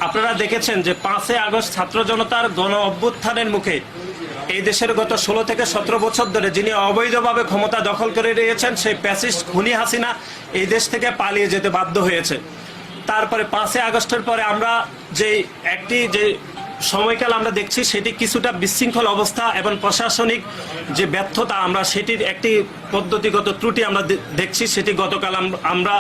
আপনারা দেখেছেন যে 5 আগস্ট ছাত্র জনতার গণ অভ্যুত্থানের মুখে এই দেশের গত 16 থেকে 17 বছর ধরে যিনি অবৈধভাবে ক্ষমতা দখল করে রয়েছেন সেই ফ্যাসিস্ট খুনি হাসিনা এই দেশ থেকে পালিয়ে যেতে বাধ্য হয়েছে। তারপরে 5 আগস্টের পরে আমরা যে সময়কাল আমরা দেখছি সেটি কিছুটা বিশৃঙ্খল অবস্থা এবং প্রশাসনিক যে ব্যর্থতা আমরা সেটির একটি পদ্ধতিগত ত্রুটি আমরা দেখছি। সেটি গতকাল আমরা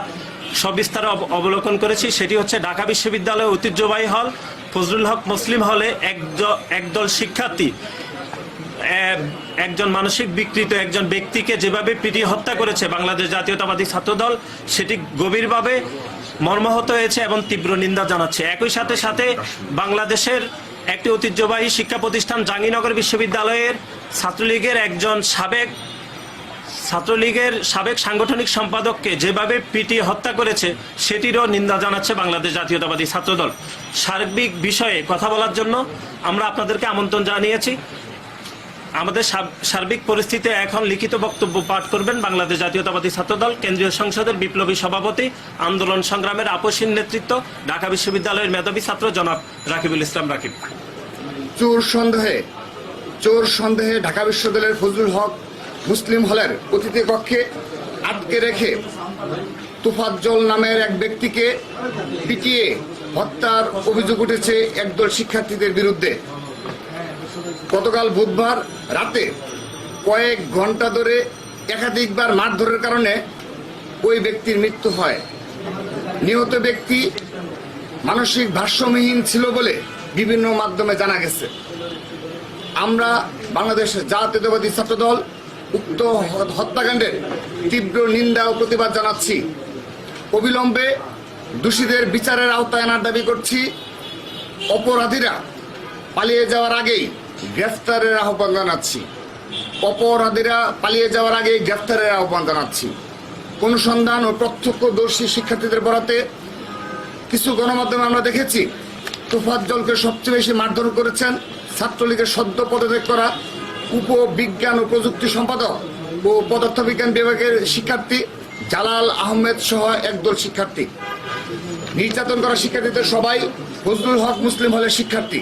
সবিস্তারে অবলোকন করেছি। সেটি হচ্ছে ঢাকা বিশ্ববিদ্যালয়ের ঐতিহ্যবাহী হল ফজলুল হক মুসলিম হলে একদল শিক্ষার্থী একজন মানসিক বিকৃত একজন ব্যক্তিকে যেভাবে পিটিয়ে হত্যা করেছে বাংলাদেশ জাতীয়তাবাদী ছাত্রদল, সেটি গভীরভাবে মর্মাহত হয়েছে এবং তীব্র নিন্দা জানাচ্ছে। একই সাথে সাথে বাংলাদেশের একটি ঐতিহ্যবাহী শিক্ষা প্রতিষ্ঠান জাহাঙ্গীরনগর বিশ্ববিদ্যালয়ের ছাত্রলীগের সাবেক সাংগঠনিক সম্পাদককে যেভাবে পিটিয়ে হত্যা করেছে সেটিরও নিন্দা জানাচ্ছে বাংলাদেশ জাতীয়তাবাদী ছাত্রদল। সার্বিক বিষয়ে কথা বলার জন্য আমরা আপনাদেরকে আমন্ত্রণ জানিয়েছি। আমাদের সার্বিক পরিস্থিতি এখন লিখিত বক্তব্য পাঠ করবেন বাংলাদেশ জাতীয়তাবাদী ছাত্রদল কেন্দ্রীয় সংসদের বিপ্লবী সভাপতি, আন্দোলন সংগ্রামের আপসীন নেতৃত্ব, ঢাকা বিশ্ববিদ্যালয়ের মেধাবী ছাত্র জনাব রাকিবুল ইসলাম রাকিব। চোর সন্দেহে ঢাকা বিশ্ববিদ্যালয়ের ফজলুল হক মুসলিম হলের অতিথি কক্ষে আটকে রেখে তোফাজ্জল নামের এক ব্যক্তিকে পিটিয়ে হত্যার অভিযোগ উঠেছে একদল শিক্ষার্থীদের বিরুদ্ধে। গতকাল বুধবার রাতে কয়েক ঘন্টা ধরে একাধিকবার মারধরের কারণে ওই ব্যক্তির মৃত্যু হয়। নিহত ব্যক্তি মানসিক ভারসাম্যহীন ছিল বলে বিভিন্ন মাধ্যমে জানা গেছে। আমরা বাংলাদেশ জাতীয়তাবাদী ছাত্রদল উক্ত হত্যাকাণ্ডের তীব্র নিন্দা ও প্রতিবাদ জানাচ্ছি। অবিলম্বে দোষীদের বিচারের আওতায় আনার দাবি করছি। অপরাধীরা পালিয়ে যাওয়ার আগেই গ্রেফতারের আহ্বান জানাচ্ছি। অনুসন্ধান ও প্রত্যক্ষদর্শী শিক্ষার্থীদের বরাতে কিছু গণমাধ্যমে আমরা দেখেছি তোফাজ্জলকে সবচেয়ে বেশি মারধর করেছেন ছাত্রলীগের সদ্য পদত্যাগ করা উপবিজ্ঞান ও প্রযুক্তি সম্পাদক ও পদার্থবিজ্ঞান বিভাগের শিক্ষার্থী জালাল আহমেদ সহ একদল শিক্ষার্থী। নির্যাতন করা শিক্ষার্থীদের সবাই ফজলুল হক মুসলিম হলের শিক্ষার্থী।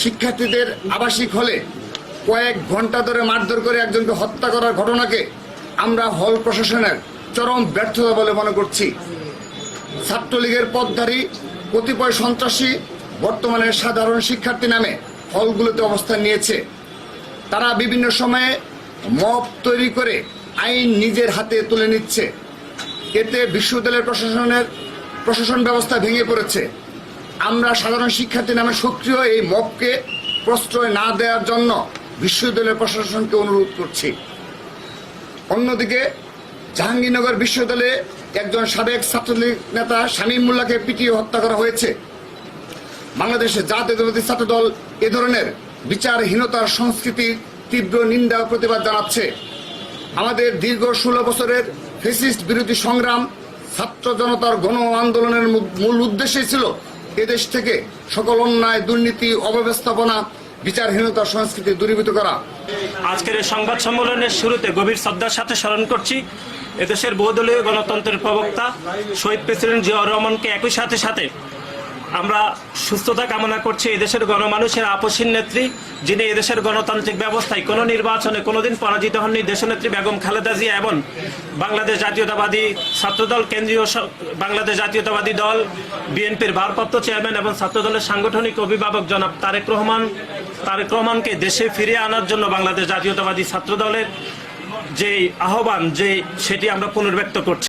শিক্ষার্থীদের আবাসিক হলে কয়েক ঘন্টা ধরে মারধর করে একজনকে হত্যা করার ঘটনাকে আমরা হল প্রশাসনের চরম ব্যর্থতা বলে মনে করছি। ছাত্রলীগের পথধারী কতিপয় সন্ত্রাসী বর্তমানে সাধারণ শিক্ষার্থী নামে হলগুলোতে অবস্থান নিয়েছে। তারা বিভিন্ন সময়ে মব তৈরি করে আইন নিজের হাতে তুলে নিচ্ছে। এতে বিশ্ববিদ্যালয়ের প্রশাসন ব্যবস্থা ভেঙে পড়েছে। আমরা সাধারণ শিক্ষার্থী নামে সক্রিয় এই মবকে প্রশ্রয় না দেওয়ার জন্য বিশ্ববিদ্যালয়ের প্রশাসনকে অনুরোধ করছি। অন্যদিকে জাহাঙ্গীরনগর বিশ্ববিদ্যালয়ে একজন সাবেক ছাত্রলীগ নেতা শামীম মোল্লাকে পিটিয়ে হত্যা করা হয়েছে। বাংলাদেশের জাতীয়তাবাদী ছাত্রদল এ ধরনের বিচারহীনতার সংস্কৃতির তীব্র নিন্দা ও প্রতিবাদ জানাচ্ছে। আমাদের দীর্ঘ 16 বছরের ফ্যাসিস্ট বিরোধী সংগ্রাম, ছাত্র জনতার গণ আন্দোলনের মূল উদ্দেশ্যই ছিল এদেশ থেকে সকল অন্যায়, দুর্নীতি, অব্যবস্থাপনা, বিচারহীনতার সংস্কৃতি দূরীভূত করা। আজকের এই সংবাদ সম্মেলনের শুরুতে গভীর শ্রদ্ধার সাথে স্মরণ করছি এদেশের বহুদলীয় গণতন্ত্রের প্রবক্তা শহীদ প্রেসিডেন্ট জিয়াউর রহমানকে। একই সাথে সাথে আমরা সুস্থতা কামনা করছি এদেশের গণমানুষের আপসীন নেত্রী, যিনি এদেশের গণতান্ত্রিক ব্যবস্থায় কোনো নির্বাচনে কোনোদিন পরাজিত হননি, দেশনেত্রী বেগম খালেদা জিয়া এবং বাংলাদেশ জাতীয়তাবাদী ছাত্রদল বাংলাদেশ জাতীয়তাবাদী দল বিএনপির ভারপ্রাপ্ত চেয়ারম্যান এবং ছাত্রদলের সাংগঠনিক অভিভাবক জনাব তারেক রহমানকে দেশে ফিরিয়ে আনার জন্য বাংলাদেশ জাতীয়তাবাদী ছাত্রদলের যে আহ্বান সেটি আমরা পুনর্ব্যক্ত করছি।